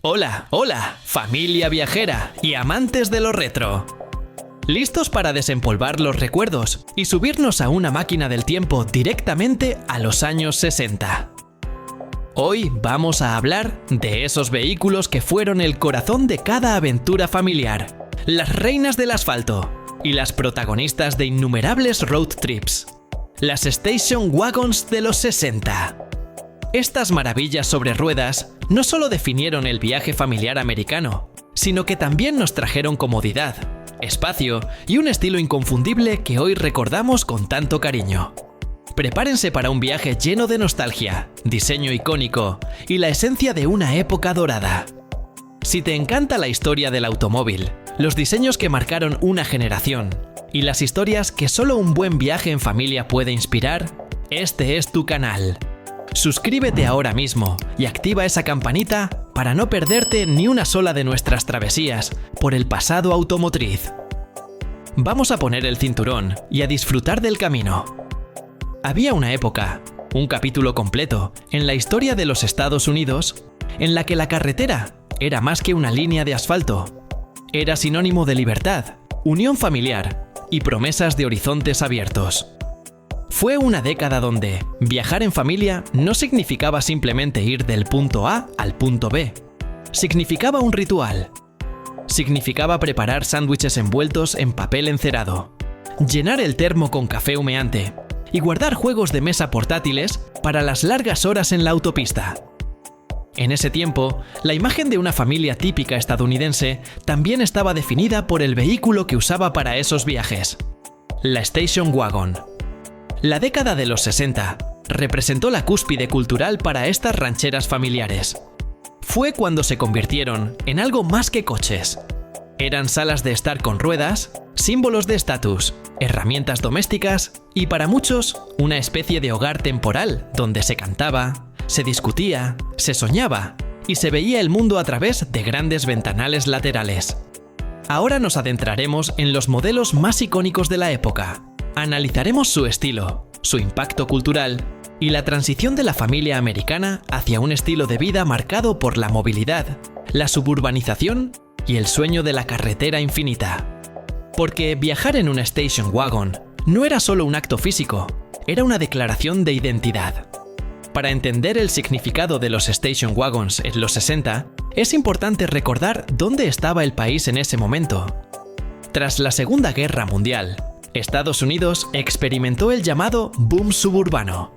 Hola, hola, familia viajera y amantes de lo retro. ¿Listos para desempolvar los recuerdos y subirnos a una máquina del tiempo directamente a los años 60? Hoy vamos a hablar de esos vehículos que fueron el corazón de cada aventura familiar, las reinas del asfalto y las protagonistas de innumerables road trips, las station wagons de los 60. Estas maravillas sobre ruedas no solo definieron el viaje familiar americano, sino que también nos trajeron comodidad, espacio y un estilo inconfundible que hoy recordamos con tanto cariño. Prepárense para un viaje lleno de nostalgia, diseño icónico y la esencia de una época dorada. Si te encanta la historia del automóvil, los diseños que marcaron una generación y las historias que solo un buen viaje en familia puede inspirar, este es tu canal. Suscríbete ahora mismo y activa esa campanita para no perderte ni una sola de nuestras travesías por el pasado automotriz. Vamos a poner el cinturón y a disfrutar del camino. Había una época, un capítulo completo, en la historia de los Estados Unidos, en la que la carretera era más que una línea de asfalto. Era sinónimo de libertad, unión familiar y promesas de horizontes abiertos. Fue una década donde viajar en familia no significaba simplemente ir del punto A al punto B. Significaba un ritual. Significaba preparar sándwiches envueltos en papel encerado, llenar el termo con café humeante y guardar juegos de mesa portátiles para las largas horas en la autopista. En ese tiempo, la imagen de una familia típica estadounidense también estaba definida por el vehículo que usaba para esos viajes: la station wagon. La década de los 60 representó la cúspide cultural para estas rancheras familiares. Fue cuando se convirtieron en algo más que coches. Eran salas de estar con ruedas, símbolos de estatus, herramientas domésticas y para muchos una especie de hogar temporal donde se cantaba, se discutía, se soñaba y se veía el mundo a través de grandes ventanales laterales. Ahora nos adentraremos en los modelos más icónicos de la época. Analizaremos su estilo, su impacto cultural y la transición de la familia americana hacia un estilo de vida marcado por la movilidad, la suburbanización y el sueño de la carretera infinita. Porque viajar en una station wagon no era solo un acto físico, era una declaración de identidad. Para entender el significado de los station wagons en los 60, es importante recordar dónde estaba el país en ese momento. Tras la Segunda Guerra Mundial, Estados Unidos experimentó el llamado boom suburbano.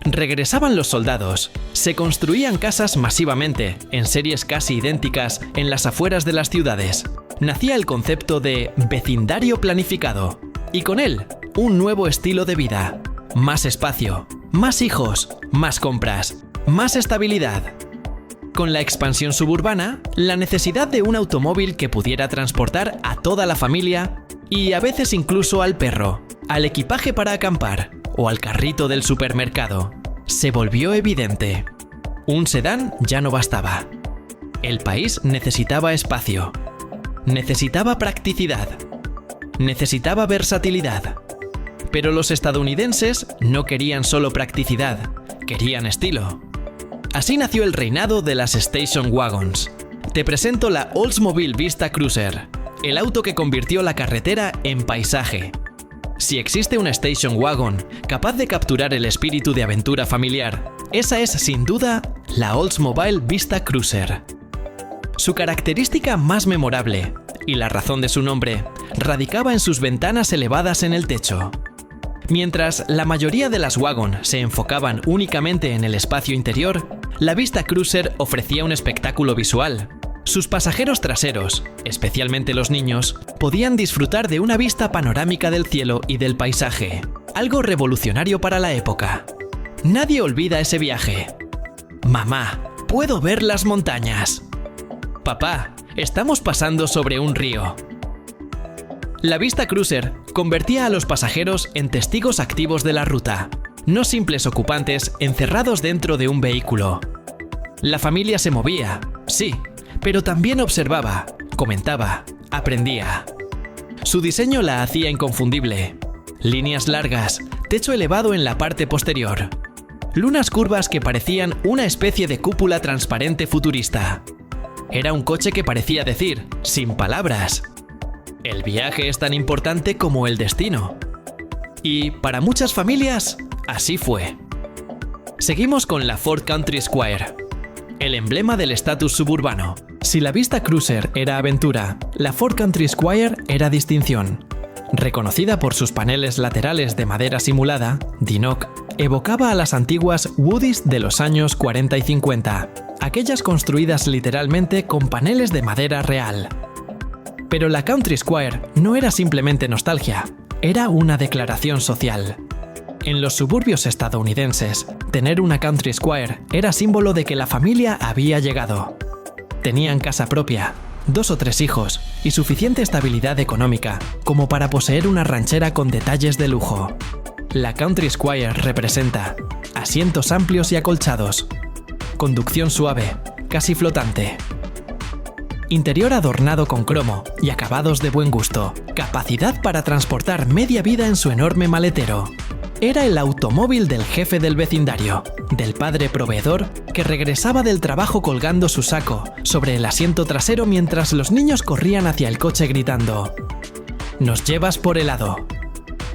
Regresaban los soldados, se construían casas masivamente, en series casi idénticas en las afueras de las ciudades. Nacía el concepto de vecindario planificado, y con él, un nuevo estilo de vida. Más espacio, más hijos, más compras, más estabilidad. Con la expansión suburbana, la necesidad de un automóvil que pudiera transportar a toda la familia y a veces incluso al perro, al equipaje para acampar o al carrito del supermercado, se volvió evidente. Un sedán ya no bastaba. El país necesitaba espacio, necesitaba practicidad, necesitaba versatilidad. Pero los estadounidenses no querían solo practicidad, querían estilo. Así nació el reinado de las station wagons. Te presento la Oldsmobile Vista Cruiser, el auto que convirtió la carretera en paisaje. Si existe una station wagon capaz de capturar el espíritu de aventura familiar, esa es sin duda la Oldsmobile Vista Cruiser. Su característica más memorable, y la razón de su nombre, radicaba en sus ventanas elevadas en el techo. Mientras la mayoría de las wagon se enfocaban únicamente en el espacio interior, la Vista Cruiser ofrecía un espectáculo visual. Sus pasajeros traseros, especialmente los niños, podían disfrutar de una vista panorámica del cielo y del paisaje, algo revolucionario para la época. Nadie olvida ese viaje. Mamá, puedo ver las montañas. Papá, estamos pasando sobre un río. La Vista Cruiser convertía a los pasajeros en testigos activos de la ruta, no simples ocupantes encerrados dentro de un vehículo. La familia se movía, sí, pero también observaba, comentaba, aprendía. Su diseño la hacía inconfundible. Líneas largas, techo elevado en la parte posterior. Lunas curvas que parecían una especie de cúpula transparente futurista. Era un coche que parecía decir, sin palabras: el viaje es tan importante como el destino. Y para muchas familias, así fue. Seguimos con la Ford Country Squire, el emblema del estatus suburbano. Si la Vista Cruiser era aventura, la Ford Country Squire era distinción. Reconocida por sus paneles laterales de madera simulada, Dinock evocaba a las antiguas Woodies de los años 40 y 50, aquellas construidas literalmente con paneles de madera real. Pero la Country Squire no era simplemente nostalgia, era una declaración social. En los suburbios estadounidenses, tener una Country Squire era símbolo de que la familia había llegado. Tenían casa propia, 2 o 3 hijos y suficiente estabilidad económica como para poseer una ranchera con detalles de lujo. La Country Squire representa asientos amplios y acolchados, conducción suave, casi flotante, interior adornado con cromo y acabados de buen gusto, capacidad para transportar media vida en su enorme maletero. Era el automóvil del jefe del vecindario, del padre proveedor que regresaba del trabajo colgando su saco sobre el asiento trasero mientras los niños corrían hacia el coche gritando: «Nos llevas por helado».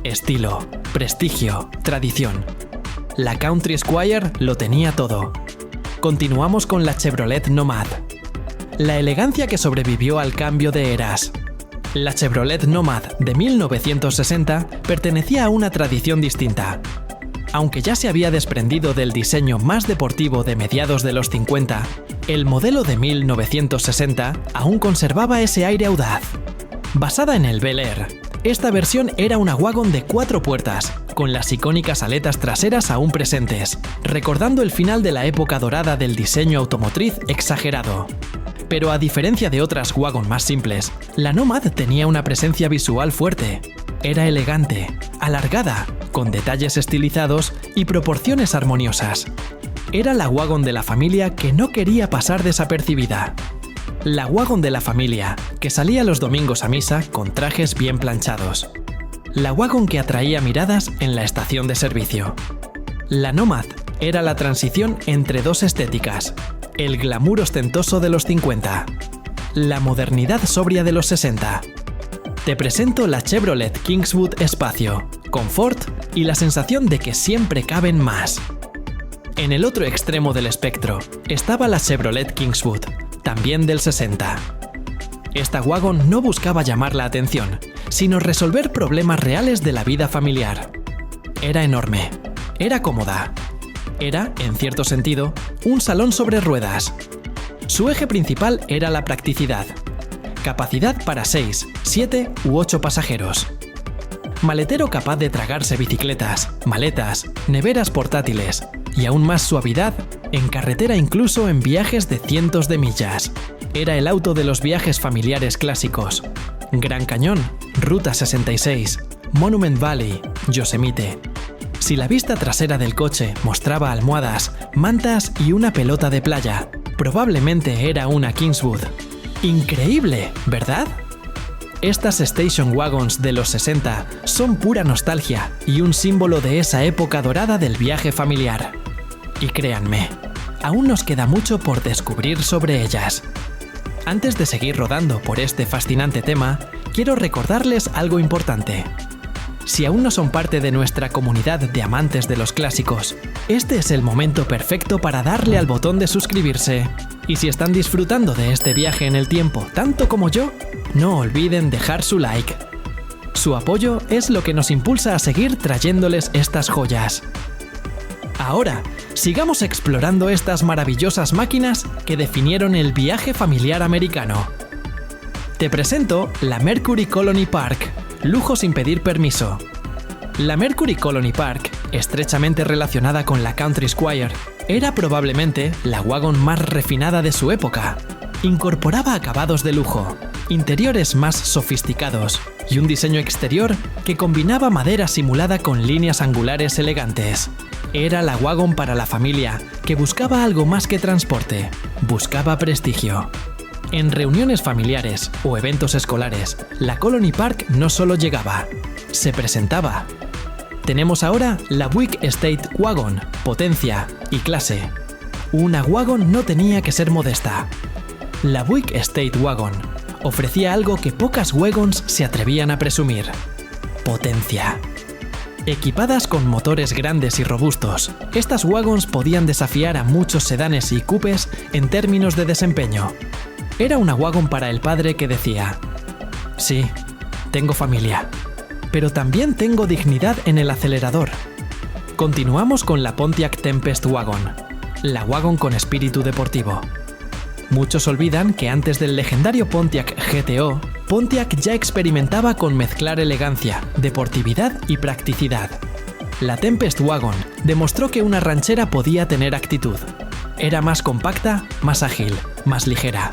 Estilo, prestigio, tradición. La Country Squire lo tenía todo. Continuamos con la Chevrolet Nomad. La elegancia que sobrevivió al cambio de eras. La Chevrolet Nomad de 1960 pertenecía a una tradición distinta. Aunque ya se había desprendido del diseño más deportivo de mediados de los 50, el modelo de 1960 aún conservaba ese aire audaz. Basada en el Bel Air, esta versión era una wagon de 4 puertas, con las icónicas aletas traseras aún presentes, recordando el final de la época dorada del diseño automotriz exagerado. Pero a diferencia de otras wagon más simples, la Nomad tenía una presencia visual fuerte. Era elegante, alargada, con detalles estilizados y proporciones armoniosas. Era la wagon de la familia que no quería pasar desapercibida. La wagon de la familia, que salía los domingos a misa con trajes bien planchados. La wagon que atraía miradas en la estación de servicio. La Nomad era la transición entre 2 estéticas: el glamour ostentoso de los 50, la modernidad sobria de los 60. Te presento la Chevrolet Kingswood Espacio, confort y la sensación de que siempre caben más. En el otro extremo del espectro estaba la Chevrolet Kingswood, también del 60. Esta wagon no buscaba llamar la atención, sino resolver problemas reales de la vida familiar. Era enorme, era cómoda. Era, en cierto sentido, un salón sobre ruedas. Su eje principal era la practicidad. Capacidad para 6, 7 u 8 pasajeros. Maletero capaz de tragarse bicicletas, maletas, neveras portátiles y aún más suavidad en carretera, incluso en viajes de cientos de millas. Era el auto de los viajes familiares clásicos. Gran Cañón, Ruta 66, Monument Valley, Yosemite. Si la vista trasera del coche mostraba almohadas, mantas y una pelota de playa, probablemente era una Kingswood. ¡Increíble!, ¿verdad? Estas station wagons de los 60 son pura nostalgia y un símbolo de esa época dorada del viaje familiar. Y créanme, aún nos queda mucho por descubrir sobre ellas. Antes de seguir rodando por este fascinante tema, quiero recordarles algo importante. Si aún no son parte de nuestra comunidad de amantes de los clásicos, este es el momento perfecto para darle al botón de suscribirse. Y si están disfrutando de este viaje en el tiempo tanto como yo, no olviden dejar su like. Su apoyo es lo que nos impulsa a seguir trayéndoles estas joyas. Ahora, sigamos explorando estas maravillosas máquinas que definieron el viaje familiar americano. Te presento la Mercury Colony Park. Lujo sin pedir permiso. La Mercury Colony Park, estrechamente relacionada con la Country Squire, era probablemente la wagon más refinada de su época. Incorporaba acabados de lujo, interiores más sofisticados y un diseño exterior que combinaba madera simulada con líneas angulares elegantes. Era la wagon para la familia que buscaba algo más que transporte, buscaba prestigio. En reuniones familiares o eventos escolares, la Colony Park no solo llegaba, se presentaba. Tenemos ahora la Buick Estate Wagon, potencia y clase. Una wagon no tenía que ser modesta. La Buick State Wagon ofrecía algo que pocas wagons se atrevían a presumir: potencia. Equipadas con motores grandes y robustos, estas wagons podían desafiar a muchos sedanes y coupés en términos de desempeño. Era una wagon para el padre que decía: sí, tengo familia, pero también tengo dignidad en el acelerador. Continuamos con la Pontiac Tempest Wagon, la wagon con espíritu deportivo. Muchos olvidan que antes del legendario Pontiac GTO, Pontiac ya experimentaba con mezclar elegancia, deportividad y practicidad. La Tempest Wagon demostró que una ranchera podía tener actitud. Era más compacta, más ágil, más ligera.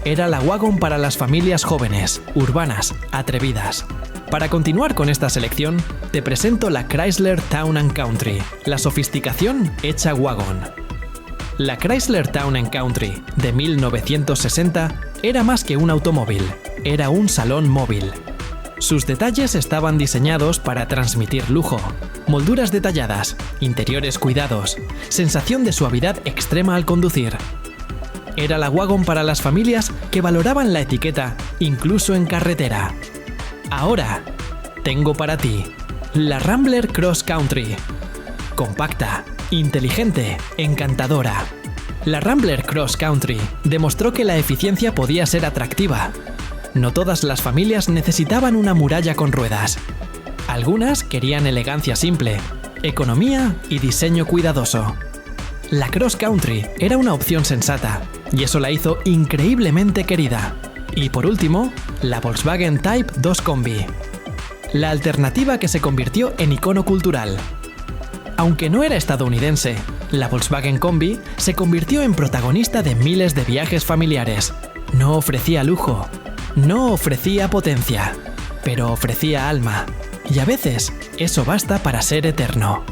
Era la wagon para las familias jóvenes, urbanas, atrevidas. Para continuar con esta selección, te presento la Chrysler Town & Country, la sofisticación hecha wagon. La Chrysler Town & Country de 1960 era más que un automóvil, era un salón móvil. Sus detalles estaban diseñados para transmitir lujo, molduras detalladas, interiores cuidados, sensación de suavidad extrema al conducir. Era la wagon para las familias que valoraban la etiqueta incluso en carretera. Ahora, tengo para ti la Rambler Cross Country. Compacta, inteligente, encantadora. La Rambler Cross Country demostró que la eficiencia podía ser atractiva. No todas las familias necesitaban una muralla con ruedas. Algunas querían elegancia simple, economía y diseño cuidadoso. La Cross Country era una opción sensata, y eso la hizo increíblemente querida. Y por último, la Volkswagen Type 2 Combi. La alternativa que se convirtió en icono cultural. Aunque no era estadounidense, la Volkswagen Combi se convirtió en protagonista de miles de viajes familiares. No ofrecía lujo, no ofrecía potencia, pero ofrecía alma. Y a veces, eso basta para ser eterno.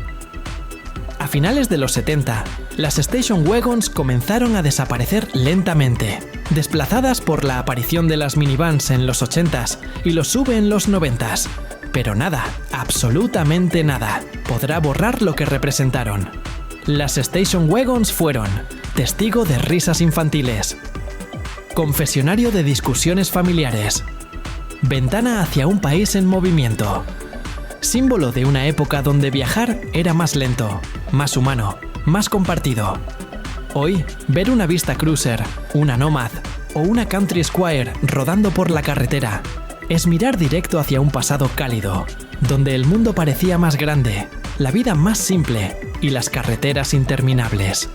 A finales de los 70, las station wagons comenzaron a desaparecer lentamente, desplazadas por la aparición de las minivans en los 80s y los SUV en los 90s. Pero nada, absolutamente nada, podrá borrar lo que representaron. Las station wagons fueron testigo de risas infantiles, confesionario de discusiones familiares, ventana hacia un país en movimiento, símbolo de una época donde viajar era más lento, más humano, más compartido. Hoy, ver una Vista Cruiser, una Nomad o una Country Squire rodando por la carretera es mirar directo hacia un pasado cálido, donde el mundo parecía más grande, la vida más simple y las carreteras interminables.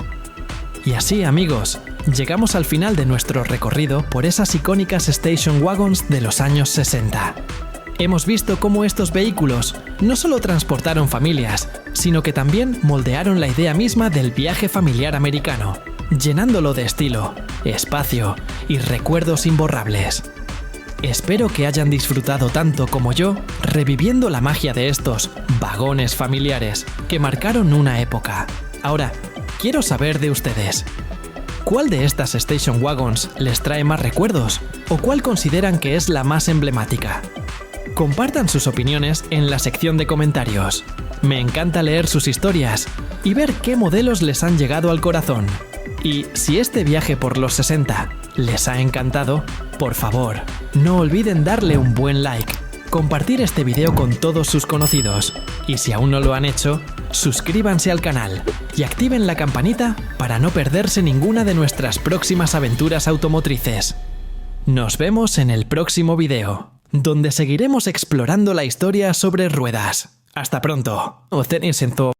Y así, amigos, llegamos al final de nuestro recorrido por esas icónicas station wagons de los años 60. Hemos visto cómo estos vehículos no solo transportaron familias, sino que también moldearon la idea misma del viaje familiar americano, llenándolo de estilo, espacio y recuerdos imborrables. Espero que hayan disfrutado tanto como yo reviviendo la magia de estos vagones familiares que marcaron una época. Ahora, quiero saber de ustedes. ¿Cuál de estas station wagons les trae más recuerdos? ¿O cuál consideran que es la más emblemática? Compartan sus opiniones en la sección de comentarios. Me encanta leer sus historias y ver qué modelos les han llegado al corazón. Y si este viaje por los 60 les ha encantado, por favor, no olviden darle un buen like, compartir este video con todos sus conocidos y si aún no lo han hecho, suscríbanse al canal y activen la campanita para no perderse ninguna de nuestras próximas aventuras automotrices. Nos vemos en el próximo video, donde seguiremos explorando la historia sobre ruedas. Hasta pronto.